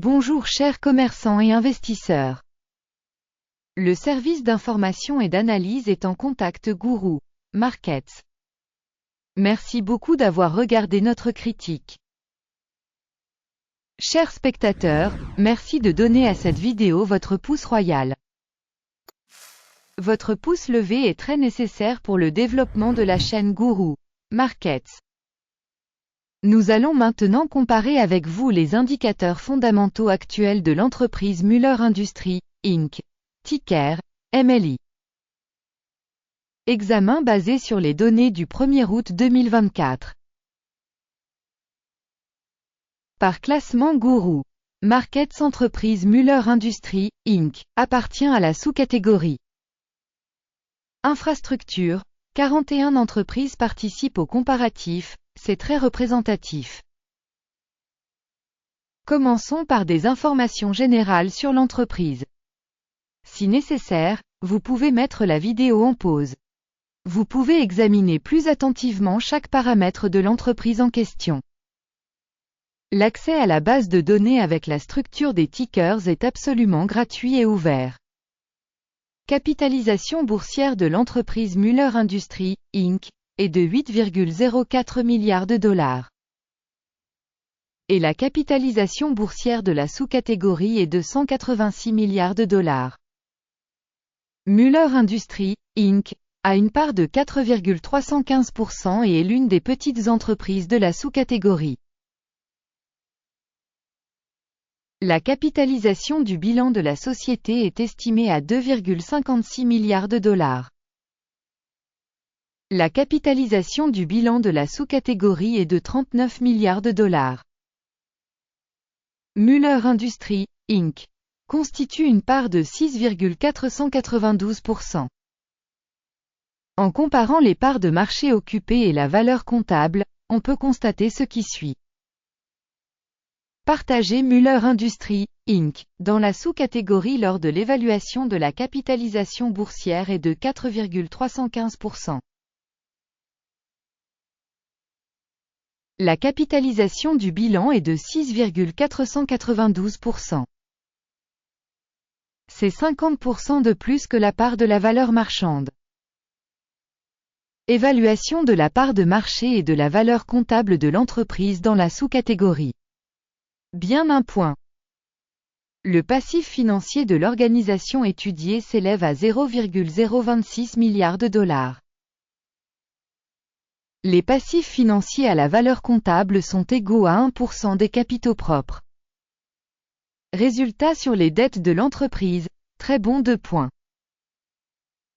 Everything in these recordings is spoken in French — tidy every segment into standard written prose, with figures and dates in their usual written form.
Bonjour chers commerçants et investisseurs. Le service d'information et d'analyse est en contact Guru Markets. Merci beaucoup d'avoir regardé notre critique. Chers spectateurs, merci de donner à cette vidéo votre pouce royal. Votre pouce levé est très nécessaire pour le développement de la chaîne Guru Markets. Nous allons maintenant comparer avec vous les indicateurs fondamentaux actuels de l'entreprise Muller Industries, Inc. Ticker, MLI. Examen basé sur les données du 1er août 2024. Par classement Guru Markets, entreprise Muller Industries, Inc. appartient à la sous-catégorie Infrastructure. 41 entreprises participent au comparatif, c'est très représentatif. Commençons par des informations générales sur l'entreprise. Si nécessaire, vous pouvez mettre la vidéo en pause. Vous pouvez examiner plus attentivement chaque paramètre de l'entreprise en question. L'accès à la base de données avec la structure des tickers est absolument gratuit et ouvert. Capitalisation boursière de l'entreprise Muller Industries, Inc. est de 8,04 milliards de dollars. Et la capitalisation boursière de la sous-catégorie est de 186 milliards de dollars. Muller Industries, Inc. a une part de 4,315% et est l'une des petites entreprises de la sous-catégorie. La capitalisation du bilan de la société est estimée à 2,56 milliards de dollars. La capitalisation du bilan de la sous-catégorie est de 39 milliards de dollars. Muller Industries, Inc. constitue une part de 6,492%. En comparant les parts de marché occupées et la valeur comptable, on peut constater ce qui suit. Partager Muller Industries, Inc. dans la sous-catégorie lors de l'évaluation de la capitalisation boursière est de 4,315%. La capitalisation du bilan est de 6,492%. C'est 50% de plus que la part de la valeur marchande. Évaluation de la part de marché et de la valeur comptable de l'entreprise dans la sous-catégorie. Bien un point. Le passif financier de l'organisation étudiée s'élève à 0,026 milliards de dollars. Les passifs financiers à la valeur comptable sont égaux à 1% des capitaux propres. Résultat sur les dettes de l'entreprise, très bon 2 points.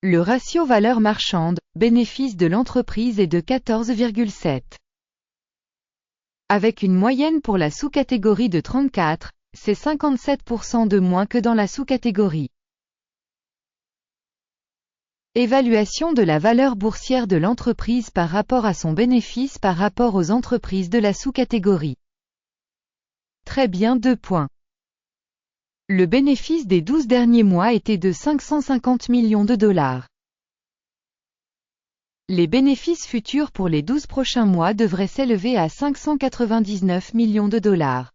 Le ratio valeur marchande, bénéfice de l'entreprise est de 14,7. Avec une moyenne pour la sous-catégorie de 34, c'est 57% de moins que dans la sous-catégorie. Évaluation de la valeur boursière de l'entreprise par rapport à son bénéfice par rapport aux entreprises de la sous-catégorie. Très bien 2 points. Le bénéfice des 12 derniers mois était de 550 millions de dollars. Les bénéfices futurs pour les 12 prochains mois devraient s'élever à 599 millions de dollars.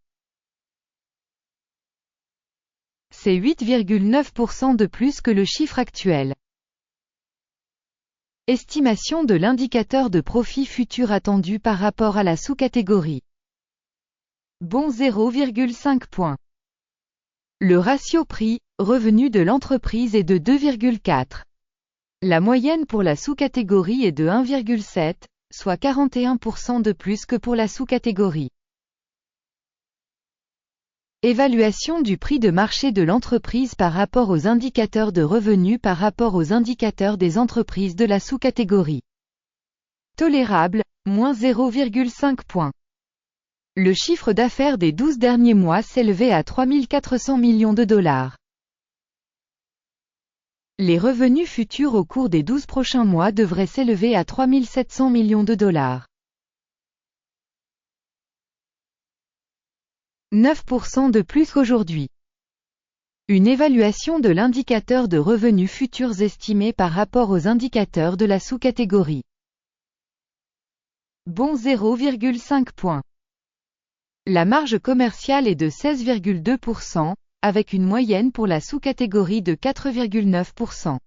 C'est 8,9% de plus que le chiffre actuel. Estimation de l'indicateur de profit futur attendu par rapport à la sous-catégorie. Bon 0,5 points. Le ratio prix-revenu de l'entreprise est de 2,4. La moyenne pour la sous-catégorie est de 1,7, soit 41% de plus que pour la sous-catégorie. Évaluation du prix de marché de l'entreprise par rapport aux indicateurs de revenus par rapport aux indicateurs des entreprises de la sous-catégorie. Tolérable, moins 0,5 points. Le chiffre d'affaires des 12 derniers mois s'élevait à 3 400 millions de dollars. Les revenus futurs au cours des 12 prochains mois devraient s'élever à 3 700 millions de dollars. 9% de plus qu'aujourd'hui. Une évaluation de l'indicateur de revenus futurs estimé par rapport aux indicateurs de la sous-catégorie. Bon 0,5 points. La marge commerciale est de 16,2%, avec une moyenne pour la sous-catégorie de 4,9%.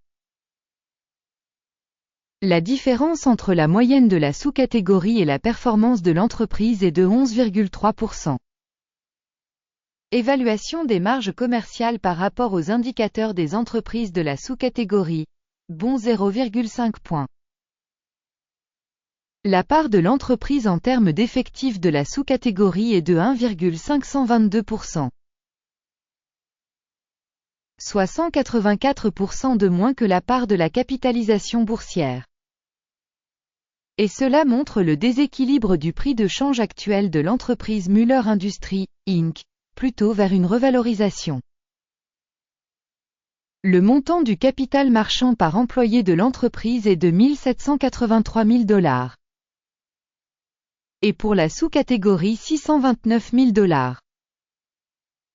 La différence entre la moyenne de la sous-catégorie et la performance de l'entreprise est de 11,3%. Évaluation des marges commerciales par rapport aux indicateurs des entreprises de la sous-catégorie. Bon 0,5 points. La part de l'entreprise en termes d'effectifs de la sous-catégorie est de 1,522%. Soit 184% de moins que la part de la capitalisation boursière. Et cela montre le déséquilibre du prix de change actuel de l'entreprise Muller Industries, Inc., plutôt vers une revalorisation. Le montant du capital marchand par employé de l'entreprise est de 1 783 000 $. Et pour la sous-catégorie 629 000 $.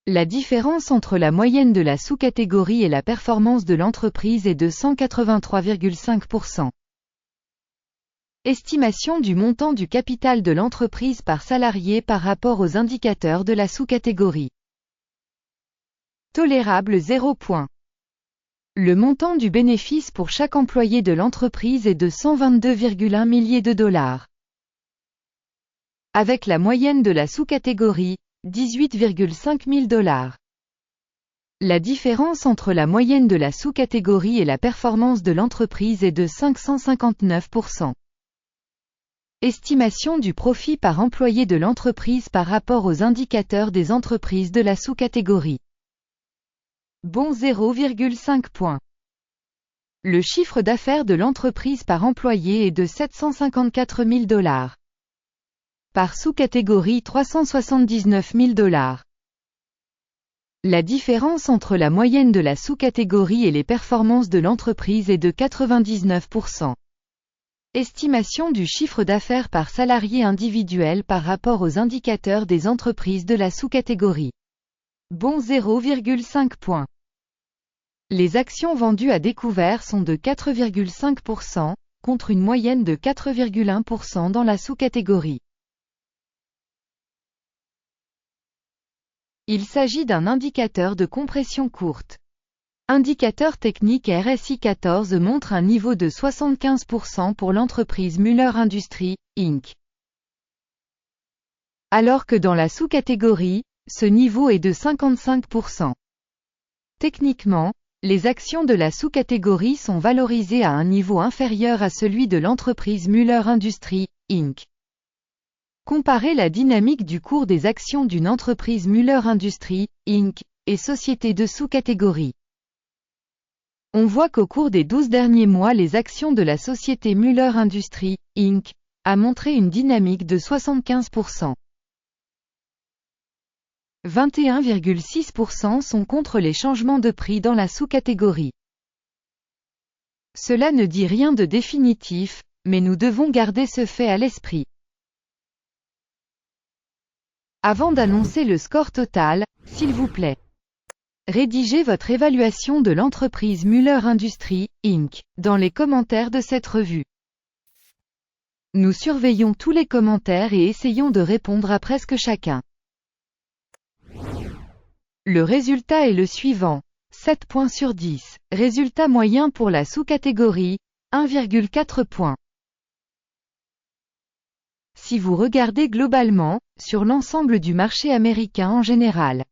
La différence entre la moyenne de la sous-catégorie et la performance de l'entreprise est de 183,5%. Estimation du montant du capital de l'entreprise par salarié par rapport aux indicateurs de la sous-catégorie. Tolérable 0 points. Le montant du bénéfice pour chaque employé de l'entreprise est de 122,1 milliers de $. Avec la moyenne de la sous-catégorie, 18,5 000 $. La différence entre la moyenne de la sous-catégorie et la performance de l'entreprise est de 559%. Estimation du profit par employé de l'entreprise par rapport aux indicateurs des entreprises de la sous-catégorie. Bon 0,5 points. Le chiffre d'affaires de l'entreprise par employé est de 754 000 $. Par sous-catégorie 379 000 $. La différence entre la moyenne de la sous-catégorie et les performances de l'entreprise est de 99%. Estimation du chiffre d'affaires par salarié individuel par rapport aux indicateurs des entreprises de la sous-catégorie. Bon 0,5 points. Les actions vendues à découvert sont de 4,5%, contre une moyenne de 4,1% dans la sous-catégorie. Il s'agit d'un indicateur de compression courte. Indicateur technique RSI 14 montre un niveau de 75% pour l'entreprise Muller Industries, Inc. Alors que dans la sous-catégorie, ce niveau est de 55%. Techniquement, les actions de la sous-catégorie sont valorisées à un niveau inférieur à celui de l'entreprise Muller Industries, Inc. Comparez la dynamique du cours des actions d'une entreprise Muller Industries, Inc. et société de sous-catégorie. On voit qu'au cours des 12 derniers mois les actions de la société Muller Industries, Inc. a montré une dynamique de 75%. 21,6% sont contre les changements de prix dans la sous-catégorie. Cela ne dit rien de définitif, mais nous devons garder ce fait à l'esprit. Avant d'annoncer le score total, s'il vous plaît, rédigez votre évaluation de l'entreprise Muller Industries, Inc., dans les commentaires de cette revue. Nous surveillons tous les commentaires et essayons de répondre à presque chacun. Le résultat est le suivant. 7 points sur 10. Résultat moyen pour la sous-catégorie, 1,4 points. Si vous regardez globalement, sur l'ensemble du marché américain en général,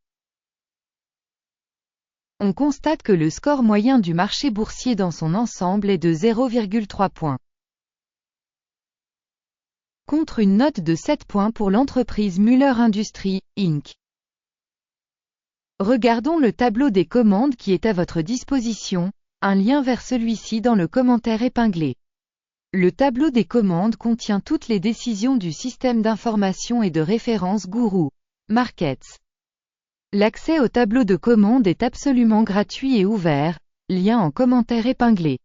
on constate que le score moyen du marché boursier dans son ensemble est de 0,3 points. Contre une note de 7 points pour l'entreprise Muller Industries, Inc. Regardons le tableau des commandes qui est à votre disposition, un lien vers celui-ci dans le commentaire épinglé. Le tableau des commandes contient toutes les décisions du système d'information et de référence Guru Markets. L'accès au tableau de commandes est absolument gratuit et ouvert, lien en commentaire épinglé.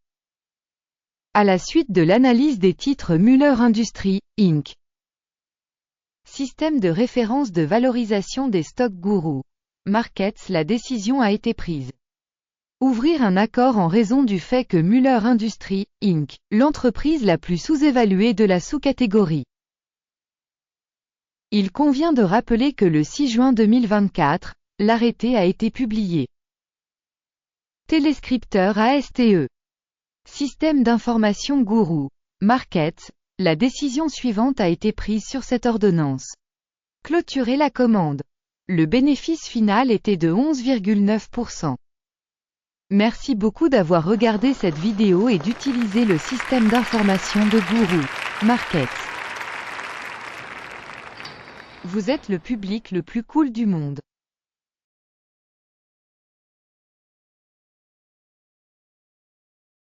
À la suite de l'analyse des titres Muller Industries, Inc. Système de référence de valorisation des stocks Guru Markets, la décision a été prise. Ouvrir un accord en raison du fait que Muller Industries, Inc., l'entreprise la plus sous-évaluée de la sous-catégorie. Il convient de rappeler que le 6 juin 2024, l'arrêté a été publié. Téléscripteur ASTE. Système d'information Gourou. Market. La décision suivante a été prise sur cette ordonnance. Clôturer la commande. Le bénéfice final était de 11,9%. Merci beaucoup d'avoir regardé cette vidéo et d'utiliser le système d'information de Gourou. Market. Vous êtes le public le plus cool du monde.